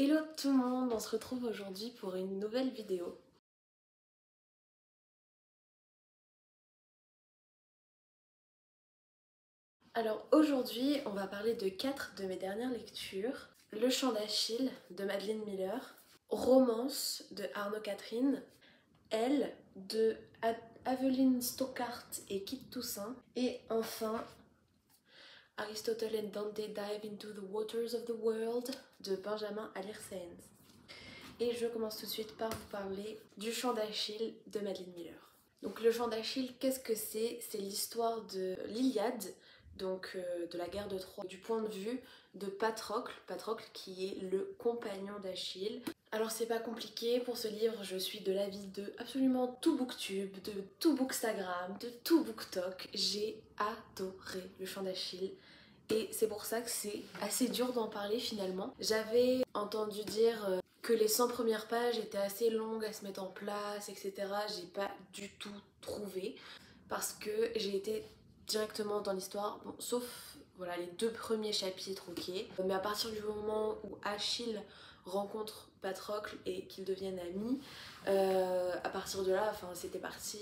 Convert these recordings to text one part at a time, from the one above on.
Hello tout le monde, on se retrouve aujourd'hui pour une nouvelle vidéo. Alors aujourd'hui, on va parler de 4 de mes dernières lectures. Le Chant d'Achille de Madeline Miller, Romance de Arnaud Catherine, Elle de Aveline Stockart et Kit Toussaint, et enfin Aristotle and Dante Dive into the Waters of the World de Benjamin Alirsaens. Et je commence tout de suite par vous parler du Chant d'Achille de Madeline Miller. Donc le Chant d'Achille, qu'est-ce que c'est? C'est l'histoire de l'Iliade, donc de la guerre de Troie, du point de vue de Patrocle, Patrocle qui est le compagnon d'Achille. Alors c'est pas compliqué, pour ce livre je suis de l'avis de absolument tout booktube, de tout bookstagram, de tout booktok. J'ai adoré le Chant d'Achille. Et c'est pour ça que c'est assez dur d'en parler finalement. J'avais entendu dire que les 100 premières pages étaient assez longues à se mettre en place, etc. J'ai pas du tout trouvé parce que j'ai été directement dans l'histoire, bon, sauf voilà, les 2 premiers chapitres, ok. Mais à partir du moment où Achille rencontre Patrocle et qu'ils deviennent amis, à partir de là, c'était parti,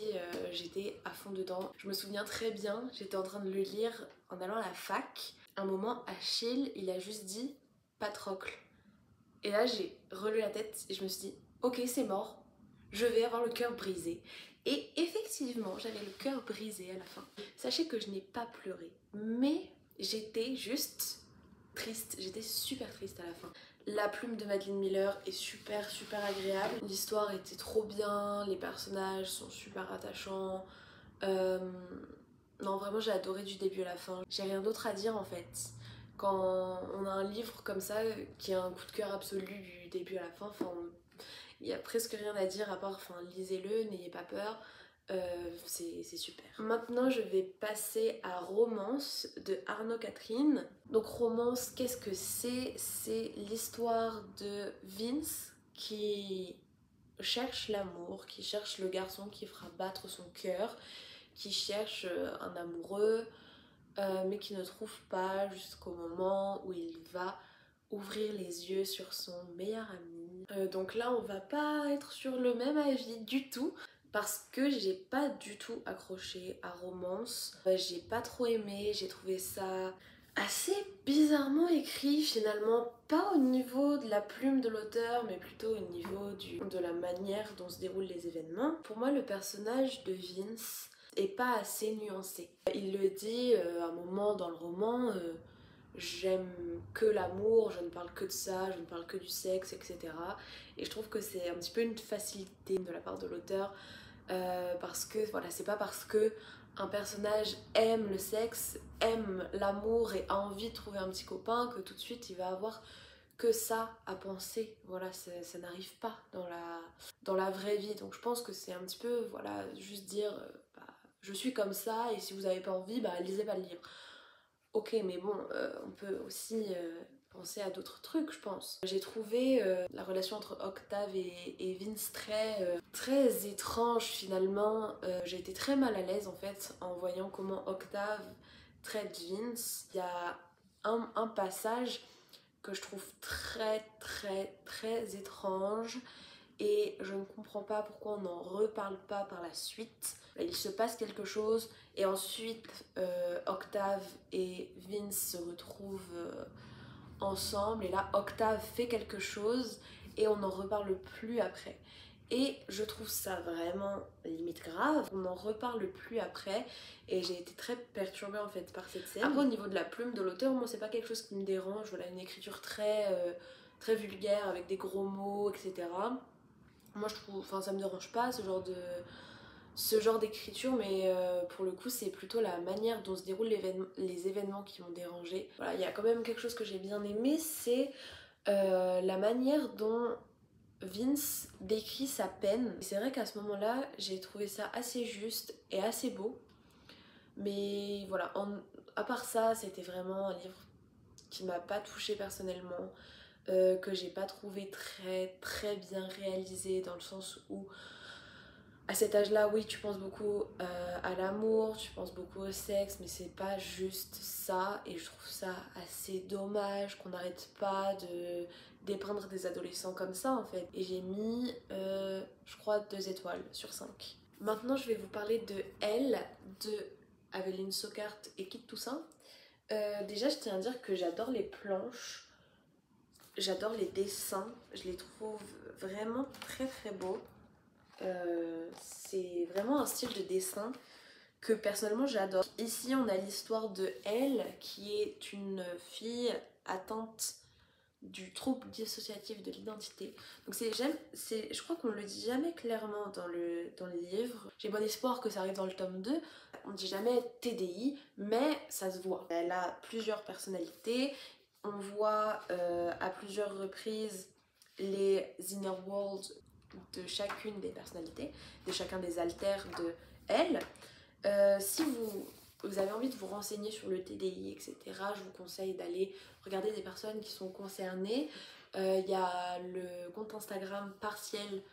j'étais à fond dedans. Je me souviens très bien, j'étais en train de le lire en allant à la fac. Un moment, Achille, il a juste dit Patrocle. Et là, j'ai relevé la tête et je me suis dit, ok, c'est mort, je vais avoir le cœur brisé. Et effectivement, j'avais le cœur brisé à la fin. Sachez que je n'ai pas pleuré, mais j'étais juste triste, j'étais super triste à la fin. La plume de Madeline Miller est super agréable. L'histoire était trop bien, les personnages sont super attachants. Non, vraiment j'ai adoré du début à la fin. J'ai rien d'autre à dire en fait. Quand on a un livre comme ça qui a un coup de cœur absolu du début à la fin, il y a presque rien à dire à part lisez-le, n'ayez pas peur. C'est super. Maintenant je vais passer à Romance de Arnaud Catherine. Donc Romance, qu'est-ce que c'est? C'est l'histoire de Vince qui cherche l'amour, qui cherche le garçon qui fera battre son cœur, qui cherche un amoureux mais qui ne trouve pas jusqu'au moment où il va ouvrir les yeux sur son meilleur ami. Donc là on va pas être sur le même avis du tout parce que j'ai pas du tout accroché à Romance. J'ai pas trop aimé, j'ai trouvé ça assez bizarrement écrit finalement, pas au niveau de la plume de l'auteur mais plutôt au niveau de la manière dont se déroulent les événements. Pour moi le personnage de Vince est pas assez nuancé. Il le dit à un moment dans le roman, j'aime que l'amour, je ne parle que de ça, je ne parle que du sexe, etc. Et je trouve que c'est un petit peu une facilité de la part de l'auteur parce que voilà, c'est pas parce que un personnage aime le sexe, aime l'amour et a envie de trouver un petit copain que tout de suite il va avoir que ça à penser. Voilà, ça n'arrive pas dans la vraie vie. Donc je pense que c'est un petit peu, voilà, juste dire je suis comme ça et si vous n'avez pas envie, lisez pas le livre. Ok, mais bon, on peut aussi penser à d'autres trucs, je pense. J'ai trouvé la relation entre Octave et Vince très étrange finalement. J'ai été très mal à l'aise en fait en voyant comment Octave traite Vince. Il y a un passage que je trouve très étrange et je ne comprends pas pourquoi on n'en reparle pas par la suite. Il se passe quelque chose et ensuite Octave et Vince se retrouvent ensemble et là Octave fait quelque chose et on n'en reparle plus après. Et je trouve ça vraiment limite grave, on n'en reparle plus après et j'ai été très perturbée en fait par cette scène. Après au niveau de la plume de l'auteur, moi c'est pas quelque chose qui me dérange, voilà, une écriture très vulgaire avec des gros mots, etc. Moi je trouve, ça me dérange pas ce genre d'écriture, mais pour le coup c'est plutôt la manière dont se déroulent les événements qui m'ont dérangée. Voilà, il y a quand même quelque chose que j'ai bien aimé, c'est la manière dont Vince décrit sa peine. C'est vrai qu'à ce moment-là, j'ai trouvé ça assez juste et assez beau. Mais voilà, à part ça, c'était vraiment un livre qui m'a pas touchée personnellement, que j'ai pas trouvé très bien réalisé dans le sens où À cet âge-là, oui, tu penses beaucoup à l'amour, tu penses beaucoup au sexe, mais c'est pas juste ça. Et je trouve ça assez dommage qu'on n'arrête pas de dépeindre des adolescents comme ça en fait. Et j'ai mis, je crois, 2 étoiles sur 5. Maintenant, je vais vous parler de Elle, de Aveline Sockhart et Kit Toussaint. Déjà, je tiens à dire que j'adore les planches, j'adore les dessins, je les trouve vraiment très très beaux. C'est vraiment un style de dessin que personnellement j'adore. Ici on a l'histoire de Elle qui est une fille atteinte du trouble dissociatif de l'identité. Donc je crois qu'on le dit jamais clairement dans le livre. J'ai bon espoir que ça arrive dans le tome 2. On dit jamais TDI, mais ça se voit. Elle a plusieurs personnalités. On voit à plusieurs reprises les inner worlds de chacune des personnalités, de chacun des alters de Elle. Si vous avez envie de vous renseigner sur le TDI, etc., je vous conseille d'aller regarder des personnes qui sont concernées. Il y a le compte Instagram Partiel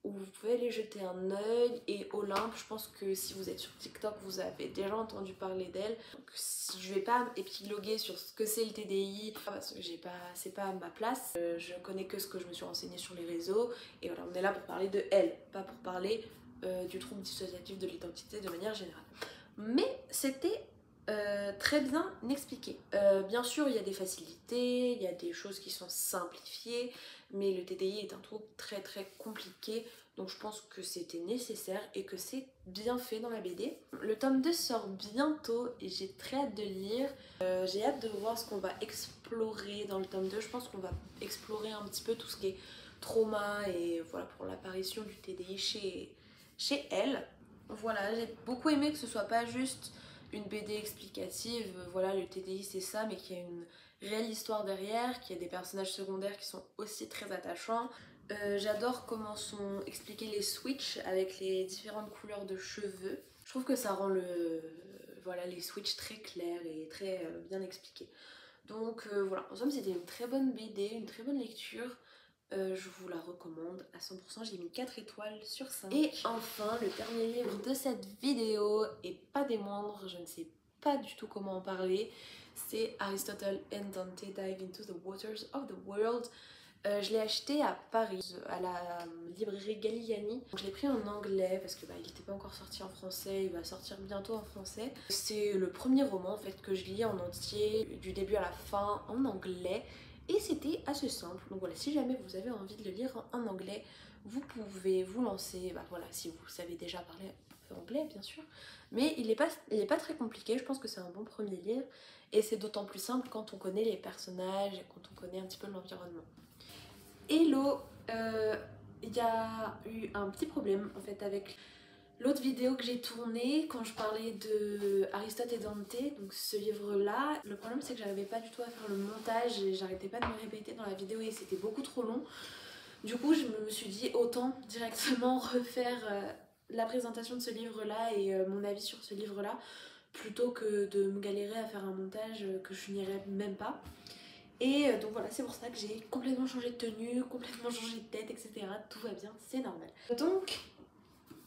où vous pouvez aller jeter un œil, et Olympe, je pense que si vous êtes sur TikTok, vous avez déjà entendu parler d'elle. Donc je vais pas épiloguer sur ce que c'est le TDI parce que c'est pas ma place. Je connais que ce que je me suis renseignée sur les réseaux, et voilà, on est là pour parler de Elle, pas pour parler du trouble dissociatif de l'identité de manière générale. Mais c'était très bien expliqué. Bien sûr, il y a des facilités, il y a des choses qui sont simplifiées, mais le TDI est un trouble très très compliqué, donc je pense que c'était nécessaire et que c'est bien fait dans la BD. Le tome 2 sort bientôt et j'ai très hâte de le lire. J'ai hâte de voir ce qu'on va explorer dans le tome 2. Je pense qu'on va explorer un petit peu tout ce qui est trauma et voilà, pour l'apparition du TDI chez Elle. Voilà, j'ai beaucoup aimé que ce soit pas juste une BD explicative, voilà, le TDI c'est ça, mais qu'il y a une réelle histoire derrière, qu'il y a des personnages secondaires qui sont aussi très attachants. J'adore comment sont expliqués les switches avec les différentes couleurs de cheveux. Je trouve que ça rend voilà, les switches très clairs et très bien expliqués. Donc voilà, en somme c'était une très bonne BD, une très bonne lecture. Je vous la recommande à 100%, j'ai mis 4 étoiles sur 5. Et enfin, le dernier livre de cette vidéo, et pas des moindres, je ne sais pas du tout comment en parler, c'est Aristotle and Dante Dive into the Waters of the World. Je l'ai acheté à Paris, à la librairie Galliani. Je l'ai pris en anglais parce que il n'était pas encore sorti en français, il va sortir bientôt en français. C'est le premier roman en fait que je lis en entier, du début à la fin, en anglais. Et c'était assez simple, donc voilà, si jamais vous avez envie de le lire en anglais, vous pouvez vous lancer, voilà, si vous savez déjà parler anglais bien sûr, mais il est pas très compliqué, je pense que c'est un bon premier livre, et c'est d'autant plus simple quand on connaît les personnages et quand on connaît un petit peu l'environnement. Hello, il y a eu un petit problème en fait avec l'autre vidéo que j'ai tournée quand je parlais de Aristote et Dante, donc ce livre-là. Le problème c'est que j'arrivais pas du tout à faire le montage et j'arrêtais pas de me répéter dans la vidéo et c'était beaucoup trop long. Du coup je me suis dit autant directement refaire la présentation de ce livre-là et mon avis sur ce livre-là plutôt que de me galérer à faire un montage que je finirais même pas. Et donc voilà, c'est pour ça que j'ai complètement changé de tenue, complètement changé de tête, etc. Tout va bien, c'est normal. Donc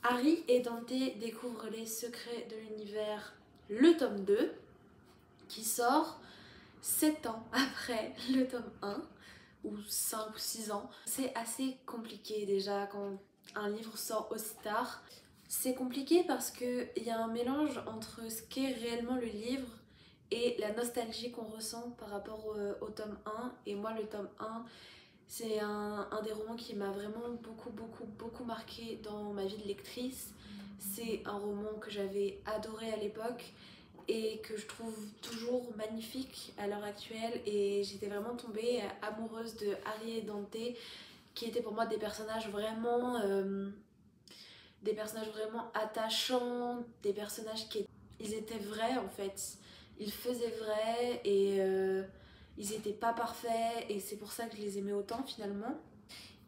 Harry et Dante découvrent les secrets de l'univers, le tome 2, qui sort 7 ans après le tome 1, ou 5 ou 6 ans. C'est assez compliqué déjà quand un livre sort aussi tard. C'est compliqué parce qu'il y a un mélange entre ce qu'est réellement le livre et la nostalgie qu'on ressent par rapport au tome 1. Et moi, le tome 1, c'est un des romans qui m'a vraiment beaucoup marqué dans ma vie de lectrice. C'est un roman que j'avais adoré à l'époque et que je trouve toujours magnifique à l'heure actuelle, et j'étais vraiment tombée amoureuse de Harry et Dante, qui étaient pour moi des personnages vraiment attachants, des personnages ils étaient vrais en fait, ils faisaient vrai et ils étaient pas parfaits, et c'est pour ça que je les aimais autant finalement.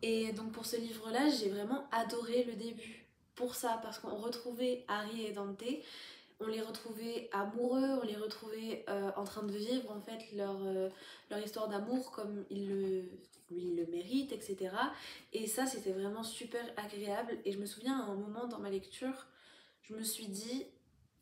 Et donc pour ce livre-là, j'ai vraiment adoré le début pour ça, parce qu'on retrouvait Harry et Dante, on les retrouvait amoureux, on les retrouvait en train de vivre en fait leur histoire d'amour comme ils le mérite, etc. Et ça c'était vraiment super agréable. Et je me souviens à un moment dans ma lecture, je me suis dit,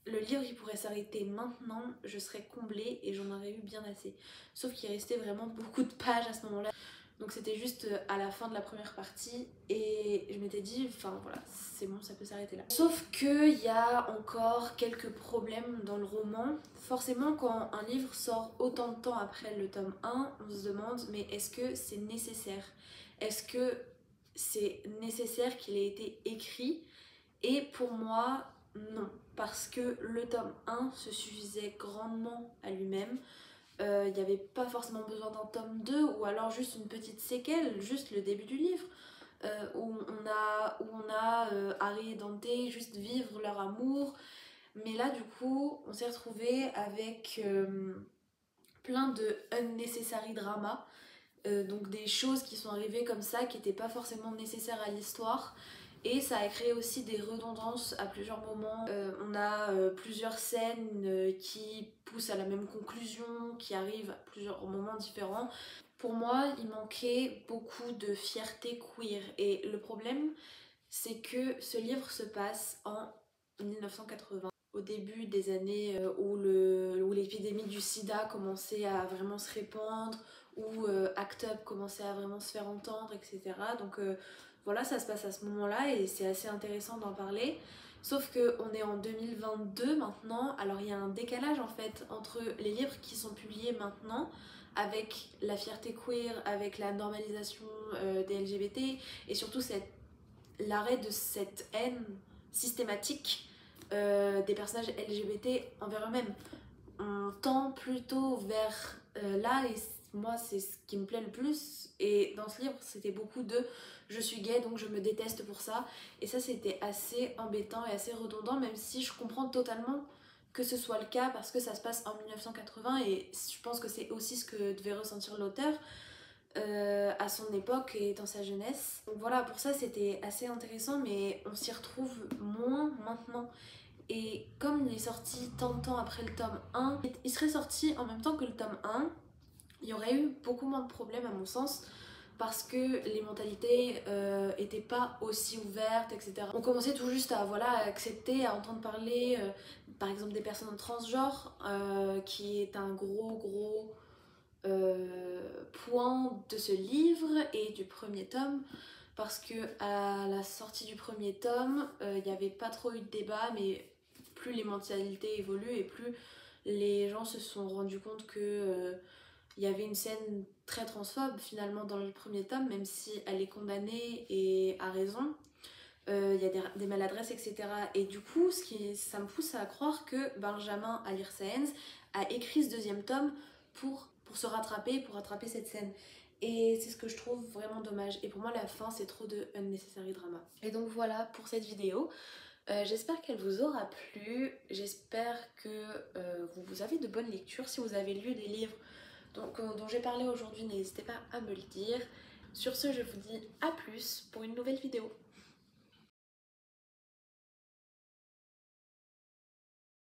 le livre il pourrait s'arrêter maintenant, je serais comblée et j'en aurais eu bien assez. Sauf qu'il restait vraiment beaucoup de pages à ce moment-là. Donc c'était juste à la fin de la première partie et je m'étais dit, enfin voilà, c'est bon, ça peut s'arrêter là. Sauf qu'il y a encore quelques problèmes dans le roman. Forcément, quand un livre sort autant de temps après le tome 1, on se demande, mais est-ce que c'est nécessaire? Est-ce que c'est nécessaire qu'il ait été écrit? Et pour moi, non. Parce que le tome 1 se suffisait grandement à lui-même. Il n'y avait pas forcément besoin d'un tome 2 ou alors juste une petite séquelle, juste le début du livre, où on a Harry et Dante juste vivre leur amour. Mais là du coup on s'est retrouvé avec plein de unnecessary drama, donc des choses qui sont arrivées comme ça qui n'étaient pas forcément nécessaires à l'histoire. Et ça a créé aussi des redondances à plusieurs moments. On a plusieurs scènes qui poussent à la même conclusion, qui arrivent à plusieurs moments différents. Pour moi, il manquait beaucoup de fierté queer. Et le problème, c'est que ce livre se passe en 1980, au début des années où l'épidémie du sida commençait à vraiment se répandre, où ACT UP commençait à vraiment se faire entendre, etc. Donc voilà, ça se passe à ce moment-là et c'est assez intéressant d'en parler. Sauf qu'on est en 2022 maintenant, alors il y a un décalage en fait entre les livres qui sont publiés maintenant, avec la fierté queer, avec la normalisation des LGBT, et surtout l'arrêt de cette haine systématique des personnages LGBT envers eux-mêmes. On tend plutôt vers là, et moi c'est ce qui me plaît le plus. Et dans ce livre c'était beaucoup de je suis gay donc je me déteste pour ça, et ça c'était assez embêtant et assez redondant, même si je comprends totalement que ce soit le cas parce que ça se passe en 1980 et je pense que c'est aussi ce que devait ressentir l'auteur à son époque et dans sa jeunesse. Donc voilà, pour ça c'était assez intéressant, mais on s'y retrouve moins maintenant. Et comme il est sorti tant de temps après le tome 1, il serait sorti en même temps que le tome 1, il y aurait eu beaucoup moins de problèmes à mon sens, parce que les mentalités étaient pas aussi ouvertes, etc. On commençait tout juste à voilà, accepter, à entendre parler par exemple des personnes transgenres, qui est un gros point de ce livre et du premier tome, parce que à la sortie du premier tome, il n'y avait pas trop eu de débat, mais plus les mentalités évoluent et plus les gens se sont rendus compte que il y avait une scène très transphobe finalement dans le premier tome, même si elle est condamnée et a raison. Il y a des maladresses, etc. Et du coup, ça me pousse à croire que Benjamin Alir Sáenz a écrit ce deuxième tome pour se rattraper, pour rattraper cette scène. Et c'est ce que je trouve vraiment dommage. Et pour moi, la fin, c'est trop de unnecessary drama. Et donc voilà pour cette vidéo. J'espère qu'elle vous aura plu. J'espère que vous avez de bonnes lectures. Si vous avez lu des livres dont j'ai parlé aujourd'hui, n'hésitez pas à me le dire. Sur ce, je vous dis à plus pour une nouvelle vidéo.